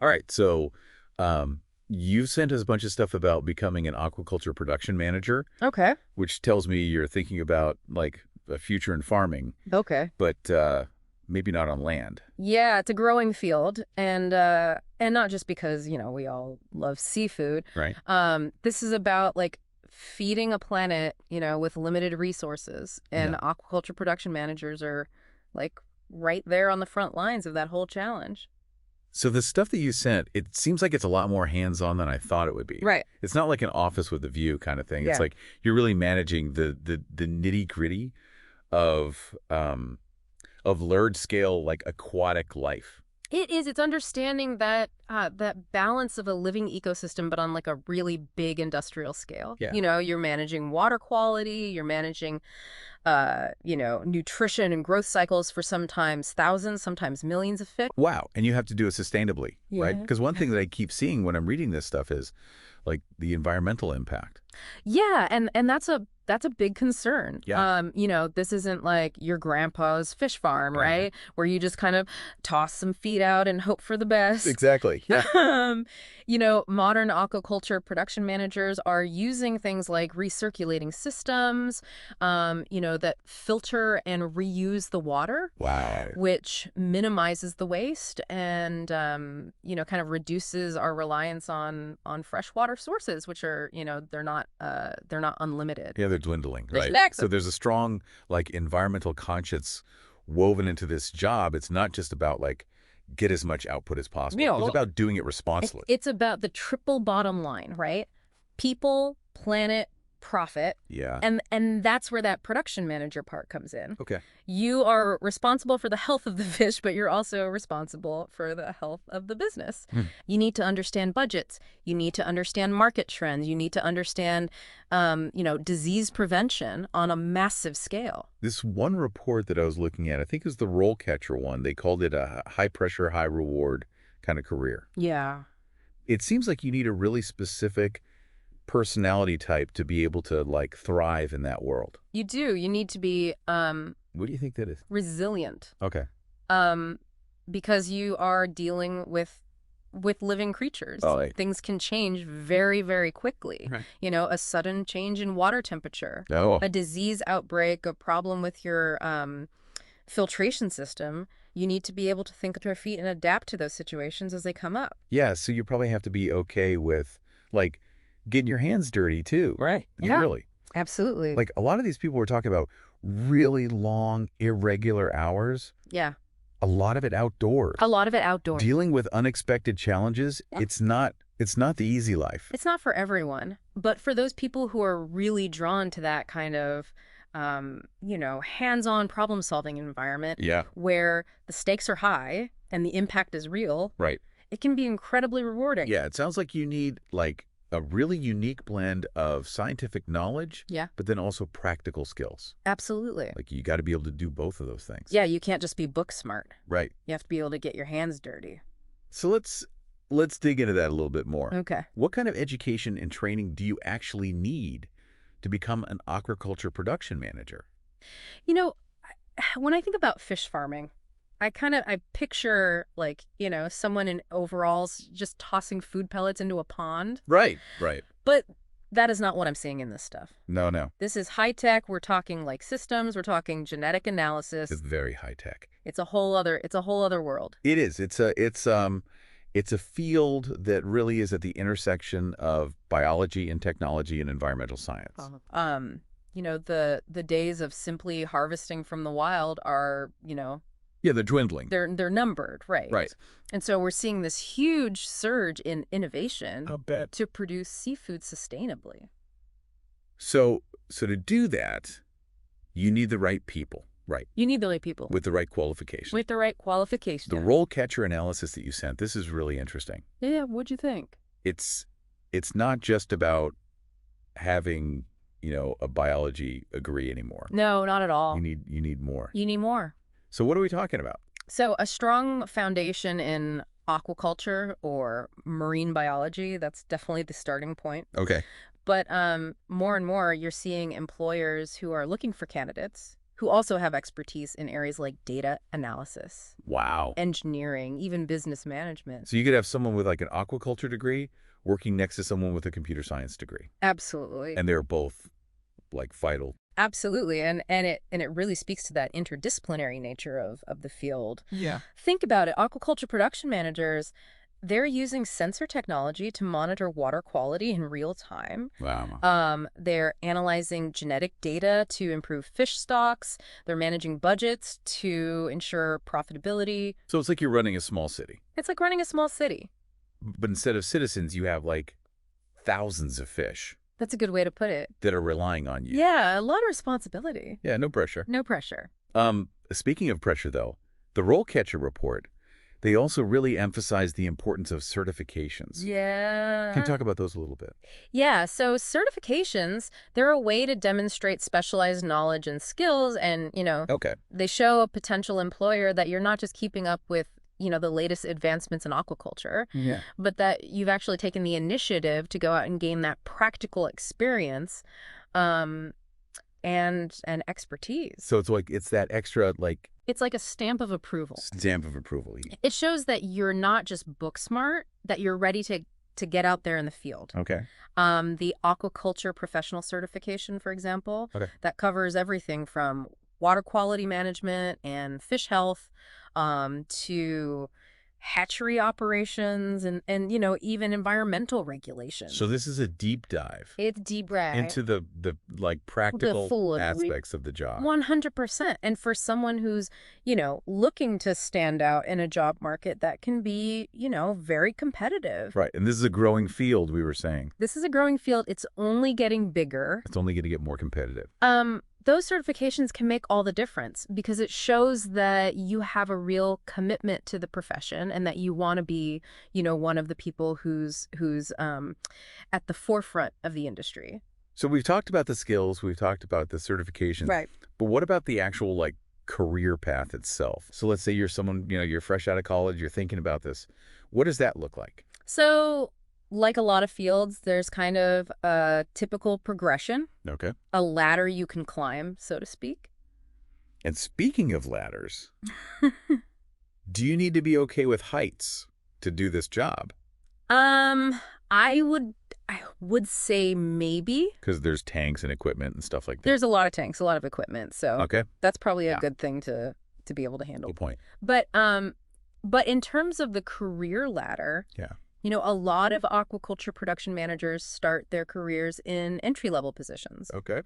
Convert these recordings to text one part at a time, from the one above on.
All right. So you've sent us a bunch of stuff about becoming an aquaculture production manager, Okay. which tells me you're thinking about like a future in farming, Okay. but maybe not on land. Yeah, it's a growing field, and not just because, we all love seafood. Right. This is about like feeding a planet, with limited resources, and Yeah. aquaculture production managers are like right there on the front lines of that whole challenge. So the stuff that you sent, it seems like it's a lot more hands-on than I thought it would be. Right. It's not like an office with a view kind of thing. It's Yeah. like you're really managing the nitty-gritty of large scale like aquatic life. It is. It's understanding that balance of a living ecosystem, but on like a really big industrial scale. Yeah. You're managing water quality, you're managing, nutrition and growth cycles for sometimes thousands, sometimes millions of fish. Wow. And you have to do it sustainably, right? Yeah. Because one thing that I keep seeing when I'm reading this stuff is like the environmental impact. Yeah, and that's a big concern. Yeah. This isn't like your grandpa's fish farm, Uh-huh. right? Where you just kind of toss some feed out and hope for the best. Exactly. Yeah. Modern aquaculture production managers are using things like recirculating systems, that filter and reuse the water, Wow. which minimizes the waste and, kind of reduces our reliance on freshwater sources, which are, they're not unlimited. Yeah, they're dwindling, There's right? next. So there's a strong like environmental conscience woven into this job. It's not just about like get as much output as possible. Yeah, It's well, about doing it It's, responsibly. it's about the triple bottom line, right? People, planet, profit. Yeah. And that's where that production manager part comes in. Okay. You are responsible for the health of the fish, but you're also responsible for the health of the business. Hmm. You need to understand budgets. You need to understand market trends. You need to understand, disease prevention on a massive scale. This one report that I was looking at, I think it was the RoleCatcher one. They called it a high pressure, high reward kind of career. Yeah. It seems like you need a really specific personality type to be able to like thrive in that world. You do. You need to be What do you think that is? resilient. Okay. um, because you are dealing with living creatures. Oh, right. Things can change very, very quickly. Right. A sudden change in water temperature, Oh, a disease outbreak, a problem with your filtration system. You need to be able to think to your feet and adapt to those situations as they come up. yeah. So you probably have to be okay with like getting your hands dirty too. Right. Yeah, Yeah, really. absolutely. Like a lot of these people were talking about really long, irregular hours, Yeah, a lot of it outdoors. a lot of it outdoors. Dealing with unexpected challenges, Yeah. it's not the easy life. It's not for everyone, but for those people who are really drawn to that kind of, hands-on problem-solving environment Yeah. where the stakes are high and the impact is real, Right. it can be incredibly rewarding. Yeah, it sounds like you need like a really unique blend of scientific knowledge, Yeah, but then also practical skills. absolutely. Like you got to be able to do both of those things. Yeah, you can't just be book smart. Right. You have to be able to get your hands dirty. So let's dig into that a little bit more. Okay. What kind of education and training do you actually need to become an aquaculture production manager? You know, when I think about fish farming, I picture like, someone in overalls just tossing food pellets into a pond. Right. Right. But that is not what I'm seeing in this stuff. No, no. This is high tech. We're talking like systems. We're talking genetic analysis. It's very high tech. It's a whole other world. It is. It's a field that really is at the intersection of biology and technology and environmental science. The days of simply harvesting from the wild are, Yeah, they're dwindling. they're numbered, right? Right. And so we're seeing this huge surge in innovation I'll bet. to produce seafood sustainably. So to do that, you need the right people, right? You need the right people With the right qualifications. with the right qualifications. The role catcher analysis that you sent, this is really interesting. Yeah, what'd you think? It's not just about having, a biology degree anymore. No, not at all. You need more. You need more. So what are we talking about? So a strong foundation in aquaculture or marine biology, that's definitely the starting point. Okay. But more and more, you're seeing employers who are looking for candidates who also have expertise in areas like data analysis, Wow. engineering, even business management. So you could have someone with like an aquaculture degree working next to someone with a computer science degree, Absolutely. and they're both like vital. Absolutely. And it really speaks to that interdisciplinary nature of the field. Yeah. Think about it. Aquaculture production managers, they're using sensor technology to monitor water quality in real time. Wow. They're analyzing genetic data to improve fish stocks. They're managing budgets to ensure profitability. So it's like you're running a small city, It's like running a small city. but instead of citizens, you have like thousands of fish That's a good way to put it. that are relying on you. Yeah, a lot of responsibility. Yeah, no pressure. No pressure. Speaking of pressure, though, the RoleCatcher report, they also really emphasize the importance of certifications. Yeah. Can you talk about those a little bit? Yeah, so certifications, they're a way to demonstrate specialized knowledge and skills, and, Okay. they show a potential employer that you're not just keeping up with, the latest advancements in aquaculture, Yeah. but that you've actually taken the initiative to go out and gain that practical experience, and expertise. So it's that extra like It's like a stamp of approval. stamp of approval. It shows that you're not just book smart, that you're ready to get out there in the field. Okay. The aquaculture professional certification, for example, Okay. that covers everything from water quality management and fish health, to hatchery operations and even environmental regulations. So this is a deep dive It's deep dive. into the like practical full aspects of the job. 100%. And for someone who's, looking to stand out in a job market that can be, very competitive. Right. And this is a growing field, we were saying. This is a growing field. It's only getting bigger. It's only going to get more competitive. Those certifications can make all the difference because it shows that you have a real commitment to the profession and that you want to be, one of the people who's at the forefront of the industry. So we've talked about the skills, we've talked about the certifications. Right. But what about the actual like career path itself? So let's say you're someone, you're fresh out of college, you're thinking about this. What does that look like? So, like a lot of fields, there's kind of a typical progression, Okay. a ladder you can climb, so to speak. And speaking of ladders, do you need to be okay with heights to do this job? I would say maybe. Because there's tanks and equipment and stuff like that. There's a lot of tanks, a lot of equipment, so Okay. that's probably a Yeah. good thing to be able to handle. Good point. But in terms of the career ladder, Yeah. a lot of aquaculture production managers start their careers in entry-level positions. Okay.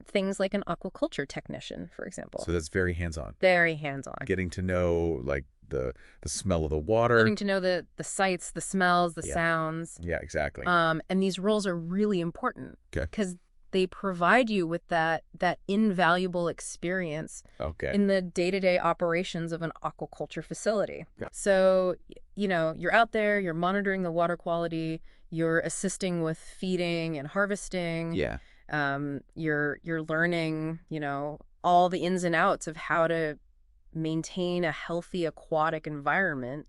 Things like an aquaculture technician, for example. So that's very hands-on. Very hands-on. Getting to know like the smell of the water. Getting to know the sights, the smells, the Yeah. sounds. Yeah, exactly. And these roles are really important Okay. because they provide you with that invaluable experience Okay. in the day-to-day operations of an aquaculture facility. Yeah. So, you're out there, you're monitoring the water quality, you're assisting with feeding and harvesting. Yeah. You're learning, all the ins and outs of how to maintain a healthy aquatic environment.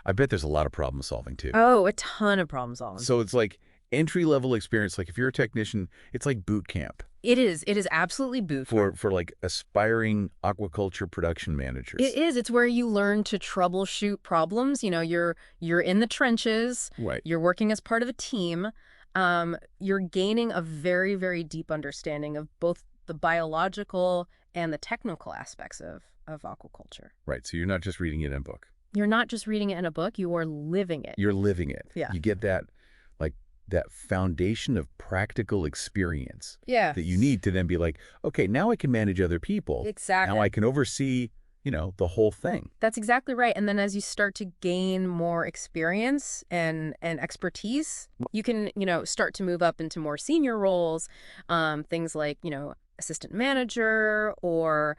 I bet there's a lot of problem solving too. Oh, a ton of problem solving. So it's like entry-level experience. Like if you're a technician, it's like boot camp It is absolutely boot camp. for like aspiring aquaculture production managers. It is. It's where you learn to troubleshoot problems. You're in the trenches. Right. You're working as part of a team. You're gaining a very, very deep understanding of both the biological and the technical aspects of aquaculture. Right. So you're not just reading it in a book. You're not just reading it in a book. You are living it. You're living it. Yeah. You get that that foundation of practical experience Yeah. that you need to then be like, okay, now I can manage other people. Exactly. Now I can oversee, the whole thing. That's exactly right. And then as you start to gain more experience and expertise, you can, start to move up into more senior roles, things like, assistant manager or,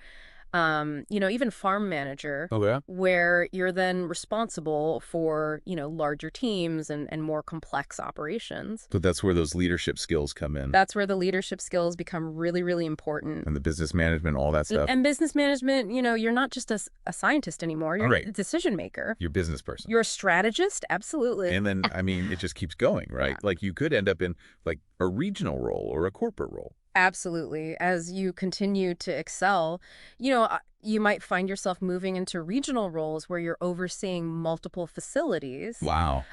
even farm manager, Oh, yeah? where you're then responsible for, larger teams and more complex operations. So that's where those leadership skills come in. That's where the leadership skills become really, really important. And the business management, all that stuff. And business management, you're not just a scientist anymore. You're Right. a decision maker. You're a business person. You're a strategist. Absolutely. And then, it just keeps going, right? Yeah. Like you could end up in like a regional role or a corporate role. Absolutely. As you continue to excel, you might find yourself moving into regional roles where you're overseeing multiple facilities. Wow.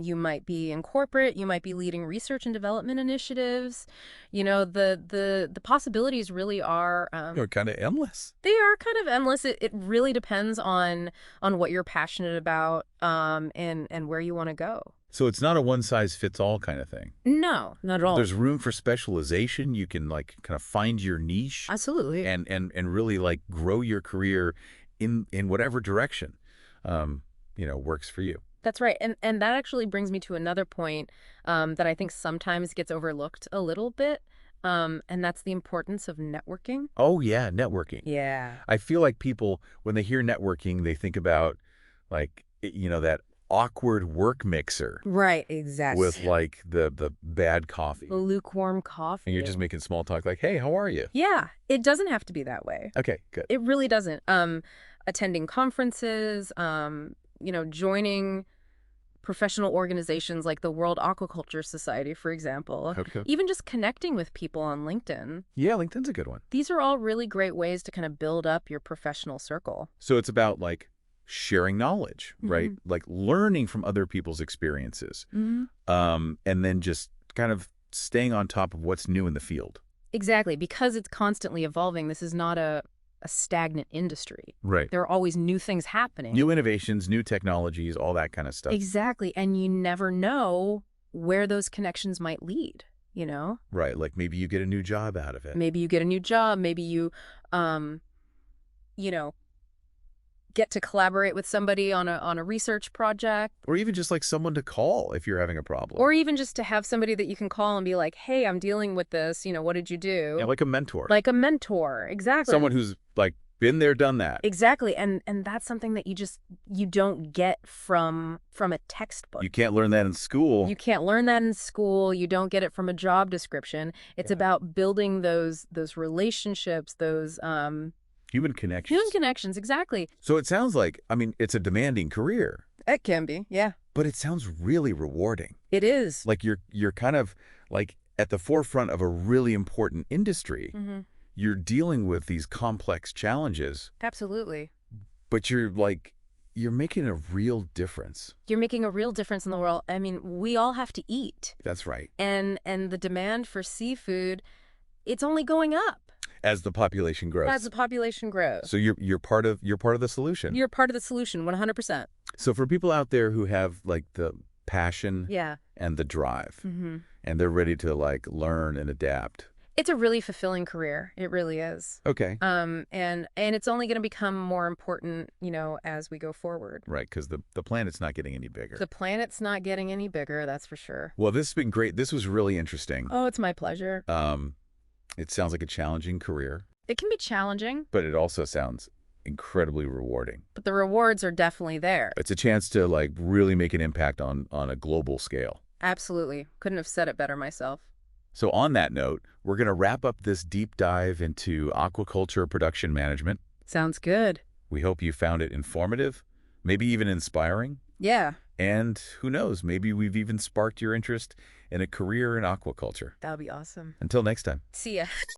You might be in corporate, you might be leading research and development initiatives. The possibilities really are You're kind of endless. they are kind of endless. It really depends on what you're passionate about, and where you want to go. So it's not a one-size-fits-all kind of thing. No, not at all. There's room for specialization. You can like kind of find your niche Absolutely. and really like grow your career in whatever direction works for you. That's right. And that actually brings me to another point that I think sometimes gets overlooked a little bit. And that's the importance of networking. Oh yeah, networking. Yeah. I feel like people, when they hear networking, they think about like that awkward work mixer Right, exactly. with like the bad coffee. The lukewarm coffee. And you're just making small talk like, "Hey, how are you?" Yeah, it doesn't have to be that way. Okay, good. It really doesn't. Attending conferences, joining professional organizations like the World Aquaculture Society, for example, Okay. even just connecting with people on LinkedIn. Yeah, LinkedIn's a good one. These are all really great ways to kind of build up your professional circle. So it's about like sharing knowledge, right? Like learning from other people's experiences. Mm-hmm. And then just kind of staying on top of what's new in the field. Exactly. Because it's constantly evolving, this is not a stagnant industry. Right. There are always new things happening. New innovations, new technologies, all that kind of stuff. Exactly. And you never know where those connections might lead, Right. Like maybe you get a new job out of it. Maybe you get a new job. Maybe you, you know, get to collaborate with somebody on a research project. Or even just like someone to call if you're having a problem. Or even just to have somebody that you can call and be like, hey, I'm dealing with this. What did you do? Yeah, like a mentor. Like a mentor. Exactly. Someone who's like been there, done that. Exactly. And that's something that you don't get from a textbook. You can't learn that in school. You can't learn that in school. You don't get it from a job description. It's about building those relationships, those Human connections. human connections. Exactly. So it sounds like, it's a demanding career, It can be. Yeah. but it sounds really rewarding. It is. Like you're kind of like at the forefront of a really important industry. Mm-hmm. You're dealing with these complex challenges, Absolutely. but you're making a real difference. You're making a real difference in the world. I mean, we all have to eat. That's right. And the demand for seafood, it's only going up As the population grows. as the population grows. So you're part of the solution. You're part of the solution, 100%. So for people out there who have like the passion Yeah. and the drive, Mm-hmm. and they're ready to like learn and adapt. It's a really fulfilling career. It really is. Okay. And it's only going to become more important, as we go forward. Right, because the planet's not getting any bigger. The planet's not getting any bigger, that's for sure. Well, this has been great. This was really interesting. Oh, it's my pleasure. It sounds like a challenging career, It can be challenging, but it also sounds incredibly rewarding. but the rewards are definitely there. It's a chance to like really make an impact on a global scale. Absolutely. Couldn't have said it better myself. So on that note, we're going to wrap up this deep dive into aquaculture production management. Sounds good. We hope you found it informative, maybe even inspiring. Yeah, And who knows, maybe we've even sparked your interest in a career in aquaculture. that would be awesome. Until next time. See ya.